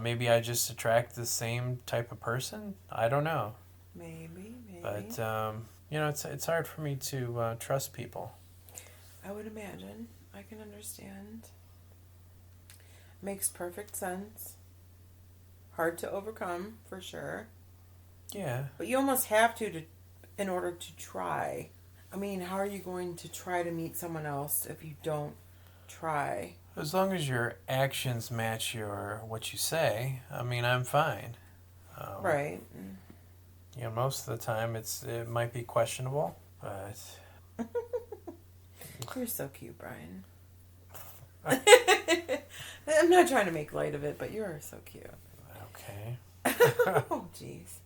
Maybe I just attract the same type of person. I don't know. Maybe. But, it's hard for me to trust people. I would imagine. I can understand. Makes perfect sense. Hard to overcome, for sure. Yeah. But you almost have to in order to try. I mean, how are you going to try to meet someone else if you don't try? As long as your actions match what you say, I mean, I'm fine. Right. Most of the time it might be questionable, but You're so cute, Brian. I'm not trying to make light of it, but you are so cute. okay. Oh, jeez.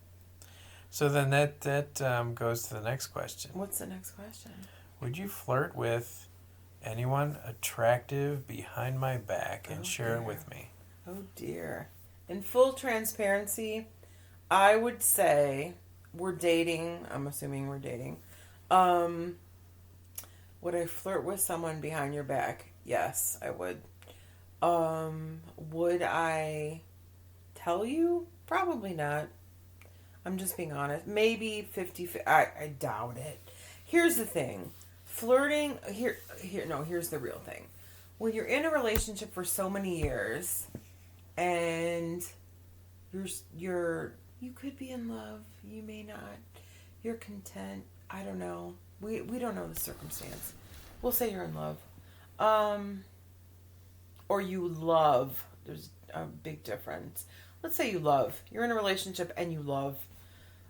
So then that goes to the next question. What's the next question? Would you flirt with anyone attractive behind my back and share it with me? Oh, dear. In full transparency, I would say we're dating. I'm assuming we're dating. Would I flirt with someone behind your back? Yes, I would. Would I tell you? Probably not. I'm just being honest. Maybe 50. I doubt it. Here's the thing. Flirting. Here's the real thing. When you're in a relationship for so many years and you could be in love, you may not. You're content. I don't know. We don't know the circumstance. We'll say you're in love. Or you love. There's a big difference. Let's say you love. You're in a relationship and you love.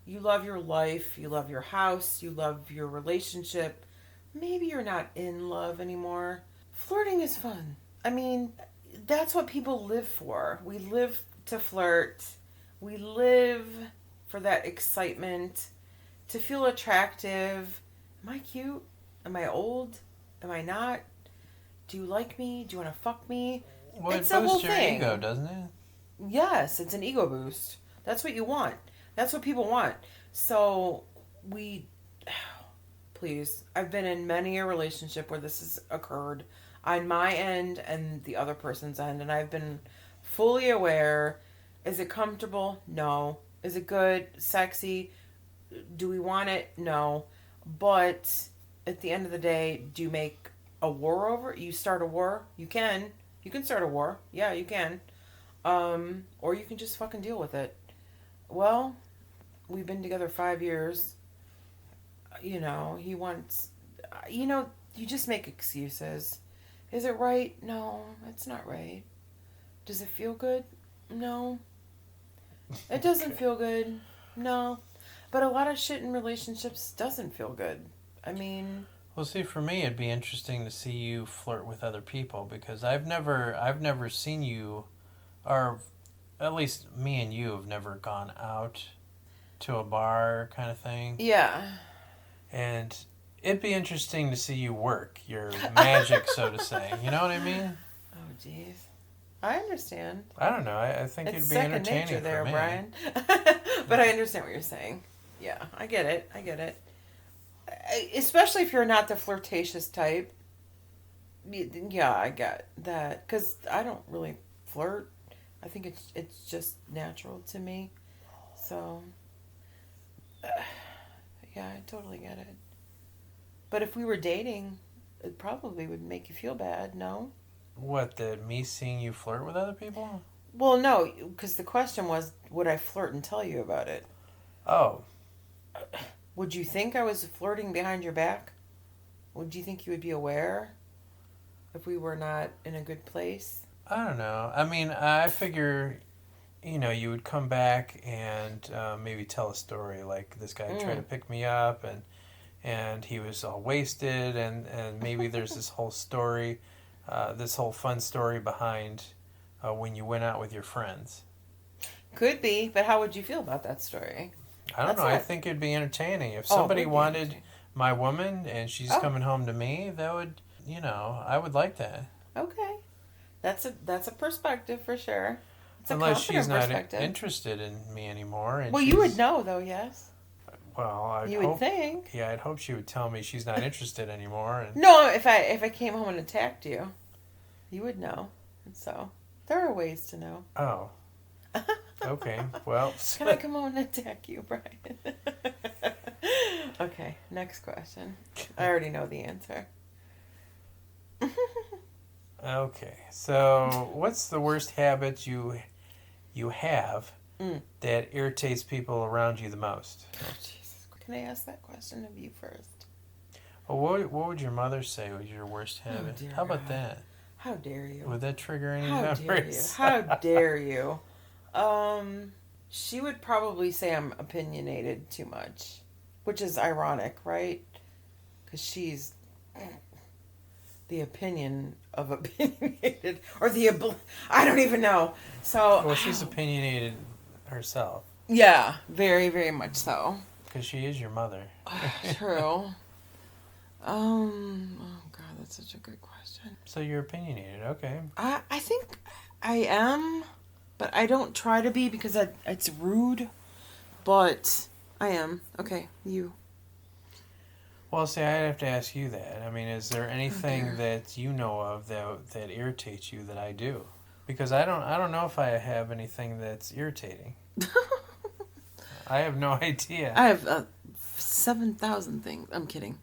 You love your life. You love your house. You love your relationship. Maybe you're not in love anymore. Flirting is fun. I mean, that's what people live for. We live to flirt. We live for that excitement, to feel attractive. Am I cute? Am I old? Am I not? Do you like me? Do you want to fuck me? Well, It's it a whole boosts your thing. ego, doesn't it? Yes, it's an ego boost. That's what you want. That's what people want. So please, I've been in many a relationship where this has occurred on my end and the other person's end, and I've been fully aware. Is it comfortable? No. Is it good? Sexy? Do we want it? No. But at the end of the day, do you make a war over it? You start a war? You can. You can start a war. Yeah, you can. Or you can just fucking deal with it. Well, we've been together 5 years. He wants... you just make excuses. Is it right? No, it's not right. Does it feel good? No. It doesn't feel good. No. But a lot of shit in relationships doesn't feel good. I mean... Well, see, for me, it'd be interesting to see you flirt with other people because I've never seen you, or at least me and you have never gone out to a bar kind of thing. Yeah. And it'd be interesting to see you work your magic, so to say. You know what I mean? Oh, jeez. I understand. I don't know. I think It's it'd be second entertaining nature there, for me. Brian. But I understand what you're saying. Yeah, I get it. Especially if you're not the flirtatious type. Yeah, I get that. Because I don't really flirt. I think it's just natural to me. So, yeah, I totally get it. But if we were dating, it probably would make you feel bad, no? What, me seeing you flirt with other people? Well, no, because the question was, would I flirt and tell you about it? Oh. Would you think I was flirting behind your back? Would you think you would be aware if we were not in a good place? I don't know. I mean, I figure, you would come back and maybe tell a story like this guy tried to pick me up and he was all wasted and maybe there's this whole story, this whole fun story behind when you went out with your friends. Could be, but how would you feel about that story? I don't know. I think it'd be entertaining. If somebody wanted my woman and she's coming home to me, that would, I would like that. Okay. That's a perspective for sure. It's unless she's not interested in me anymore. And you would know, though, yes? Well, you would think. Yeah, I'd hope she would tell me she's not interested anymore. And... No, if I came home and attacked you, you would know. And so, there are ways to know. Oh. Okay, well... Can I come home and attack you, Brian? Okay, next question. I already know the answer. Okay, so what's the worst habit you have that irritates people around you the most? Oh, Jesus. Can I ask that question of you first? Well, what would your mother say was your worst habit? Oh, how about that? How dare you? Would that trigger any Dare you? memories? How dare you? She would probably say I'm opinionated too much, which is ironic, right? Because she's the opinion of opinionated, or I don't even know. So, well, she's opinionated herself. Yeah, very, very much so. Because she is your mother. True. Oh God, that's such a good question. So you're opinionated, okay? I think I am, but I don't try to be because it's rude. But I am. Okay, you. Well, see, I'd have to ask you that. I mean, is there anything that you know of that irritates you that I do? Because I don't know if I have anything that's irritating. I have no idea. I have 7,000 things. I'm kidding.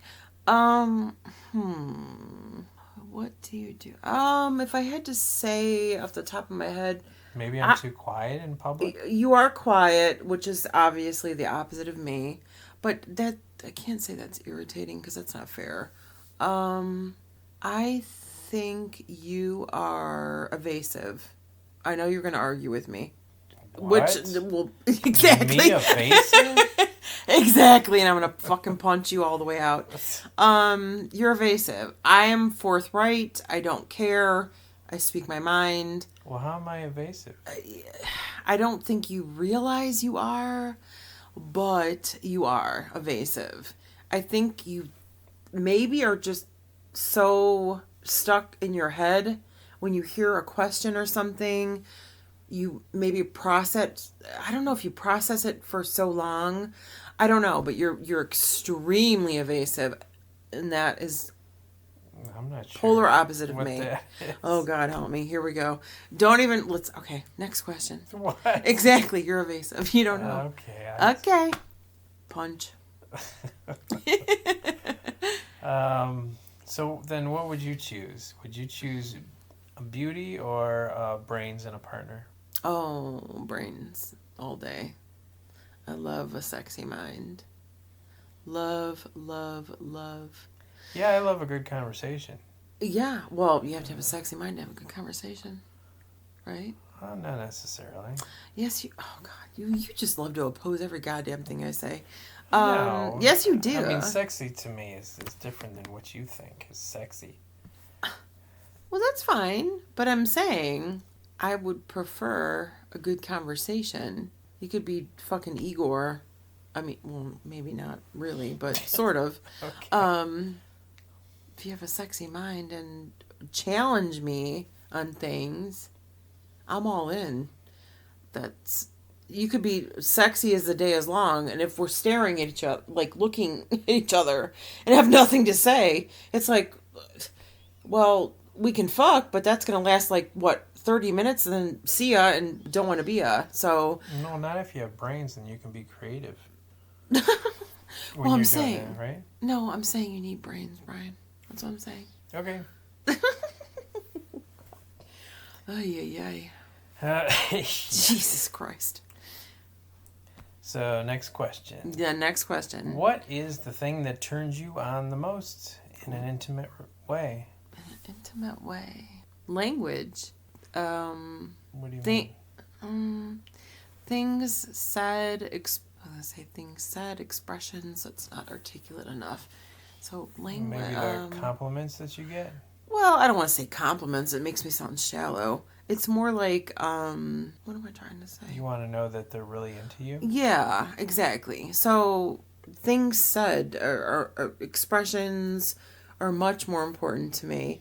What do you do? If I had to say off the top of my head, maybe I'm too quiet in public. You are quiet, which is obviously the opposite of me. But that I can't say that's irritating because that's not fair. I think you are evasive. I know you're going to argue with me. What? Which, well, exactly. Me evasive? Exactly, and I'm going to fucking punch you all the way out. You're evasive. I am forthright. I don't care. I speak my mind. Well, how am I evasive? I don't think you realize you are, but you are evasive. I think you maybe are just so stuck in your head when you hear a question or something. You maybe process. I don't know if you process it for so long. I don't know, but you're extremely evasive, and that is. I'm not sure. Polar opposite of me. Oh God, help me. Here we go. Don't even okay, next question. What? Exactly, you're evasive. You don't know. Okay. Okay. Punch. So then what would you choose? Would you choose a beauty or brains in a partner? Oh, brains all day. I love a sexy mind. Love, love, love. Yeah, I love a good conversation. Yeah, well, you have to have a sexy mind to have a good conversation, right? Not necessarily. Yes, you. Oh God, you just love to oppose every goddamn thing I say. No, yes, you do. I mean, sexy to me is different than what you think is sexy. Well, that's fine, but I'm saying I would prefer a good conversation. You could be fucking Igor. I mean, well, maybe not really, but sort of. Okay. If you have a sexy mind and challenge me on things, I'm all in. You could be sexy as the day is long, and if we're staring at each other, like looking at each other, and have nothing to say, it's like, well, we can fuck, but that's gonna last 30 minutes, and then see ya, and don't want to be ya. So no, not if you have brains, and you can be creative. Well, I'm saying, that, right? No, I'm saying you need brains, Brian. That's what I'm saying. Okay. Ay. Jesus Christ. So, next question. Yeah, next question. What is the thing that turns you on the most in an intimate way? In an intimate way. Language. What do you mean? things said, things said, expressions, that's not articulate enough. So language. Maybe the compliments that you get? Well, I don't want to say compliments. It makes me sound shallow. It's more like, what am I trying to say? You want to know that they're really into you? Yeah, exactly. So things said or expressions are much more important to me.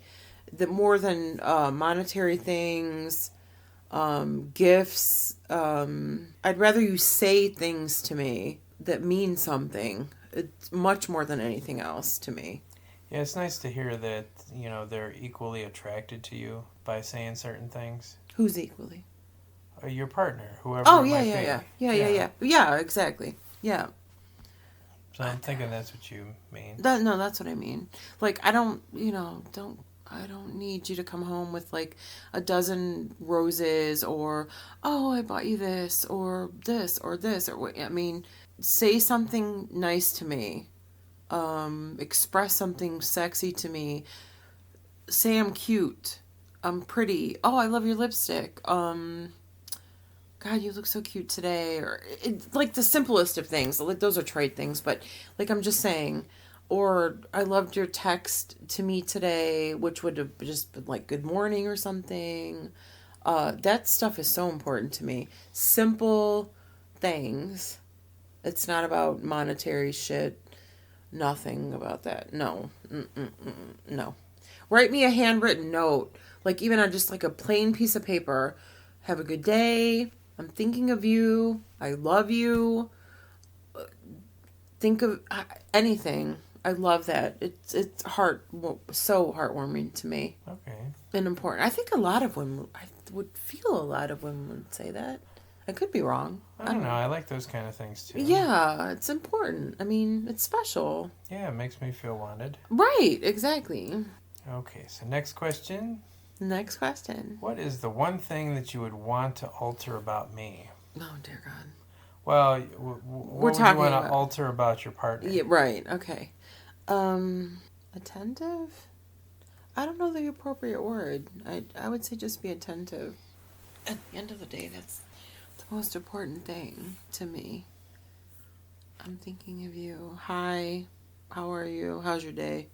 More than monetary things, gifts. I'd rather you say things to me that mean something. It's much more than anything else to me. Yeah, it's nice to hear that, they're equally attracted to you by saying certain things. Who's equally? Or your partner, whoever Oh, it yeah, might yeah, be. yeah. Yeah, exactly. Yeah. So I'm thinking that's what you mean. No, that's what I mean. Like, I don't need you to come home with like a dozen roses or, oh, I bought you this or this or this or what. I mean, say something nice to me. Express something sexy to me. Say I'm cute. I'm pretty. Oh, I love your lipstick. God, you look so cute today. Or like the simplest of things. Like those are trite things, but like I'm just saying. Or I loved your text to me today, which would have just been like good morning or something. That stuff is so important to me. Simple things. It's not about monetary shit. Nothing about that. No. No. Write me a handwritten note. Like even on just like a plain piece of paper. Have a good day. I'm thinking of you. I love you. Think of anything. I love that. It's so heartwarming to me. Okay. And important. I think I would feel a lot of women would say that. I could be wrong. I don't know. I like those kind of things too. Yeah, it's important. I mean, it's special. Yeah, it makes me feel wanted. Right, exactly. Okay, so next question. Next question. What is the one thing that you would want to alter about me? Oh, dear God. Well, what would you want to alter about your partner? Yeah, right. Okay. Attentive? I don't know the appropriate word. I would say just be attentive. At the end of the day, that's the most important thing to me. I'm thinking of you. Hi. How are you? How's your day?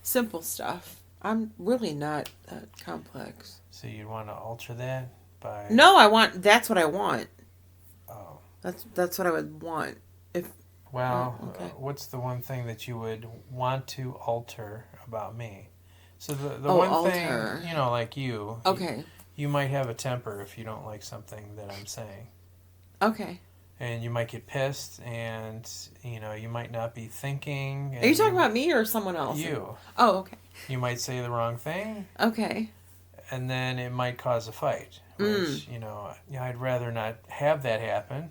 Simple stuff. I'm really not that complex. So you'd want to alter that by... No, that's what I want. Oh. That's what I would want. Okay. What's the one thing that you would want to alter about me? So the alter. thing, like you. Okay. You might have a temper if you don't like something that I'm saying. Okay. And you might get pissed, and you might not be thinking. Are you talking about me or someone else? You. Oh, okay. You might say the wrong thing. Okay. And then it might cause a fight. Which, I'd rather not have that happen.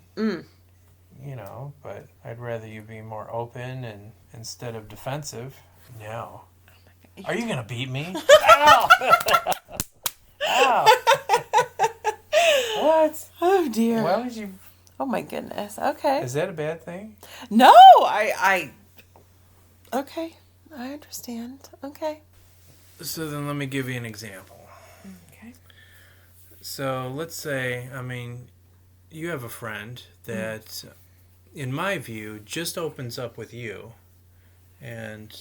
But I'd rather you be more open and instead of defensive. No. Oh, are you going to beat me? Ow! Ow! What? Oh, dear. Why would you... Oh, my goodness. Okay. Is that a bad thing? No, Okay. I understand. Okay. So then let me give you an example. Okay. So let's say, you have a friend that, in my view, just opens up with you. And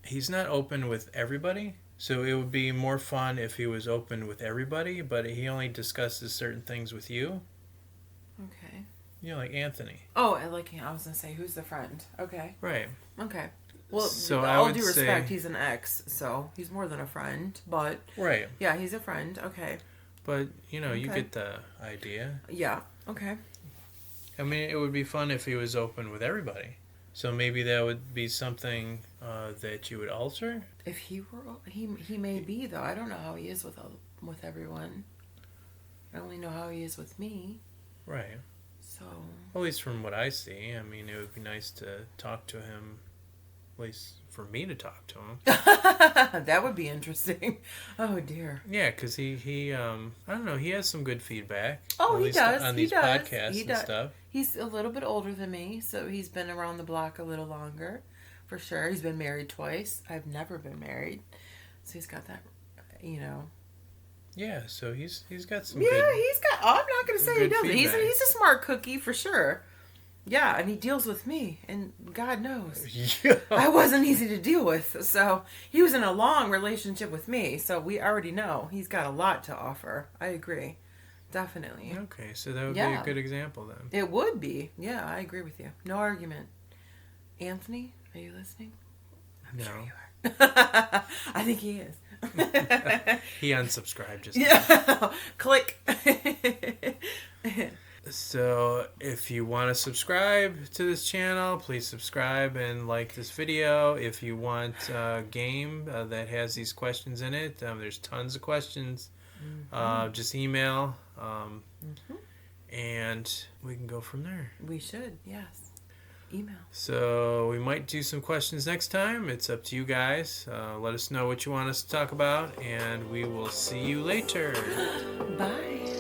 he's not open with everybody. So it would be more fun if he was open with everybody, but he only discusses certain things with you. Okay. Like Anthony. Oh, I was going to say, who's the friend? Okay. Right. Okay. Well, so all due respect, he's an ex, so he's more than a friend, but... Right. Yeah, he's a friend. Okay. But, you get the idea. Yeah. Okay. It would be fun if he was open with everybody. So maybe that would be something that you would alter? If he were... He may be, though. I don't know how he is with everyone. I only know how he is with me. Right. So... At least from what I see. It would be nice to talk to him. At least for me to talk to him. That would be interesting. Oh, dear. Yeah, because he I don't know, he has some good feedback. Oh, he does. On these podcasts and stuff. He's a little bit older than me, so he's been around the block a little longer, for sure. He's been married twice. I've never been married. So he's got that, Yeah, so he's got some Yeah, good. he's got. Oh, I'm not going to say he good doesn't. He's feedback. a smart cookie for sure. Yeah, and he deals with me, and God knows Yeah. I wasn't easy to deal with. So he was in a long relationship with me, so we already know he's got a lot to offer. I agree, definitely. Okay, so that would be Yeah. a good example then. It would be. Yeah, I agree with you. No argument. Anthony, are you listening? No, Sure you are. I think he is. he unsubscribed just. Yeah. Click. So if you want to subscribe to this channel, please subscribe and like this video. If you want a game that has these questions in it, there's tons of questions. Just email, and we can go from there. We should, yes. Email. So we might do some questions next time. It's up to you guys. Let us know what you want us to talk about, and we will see you later. Bye.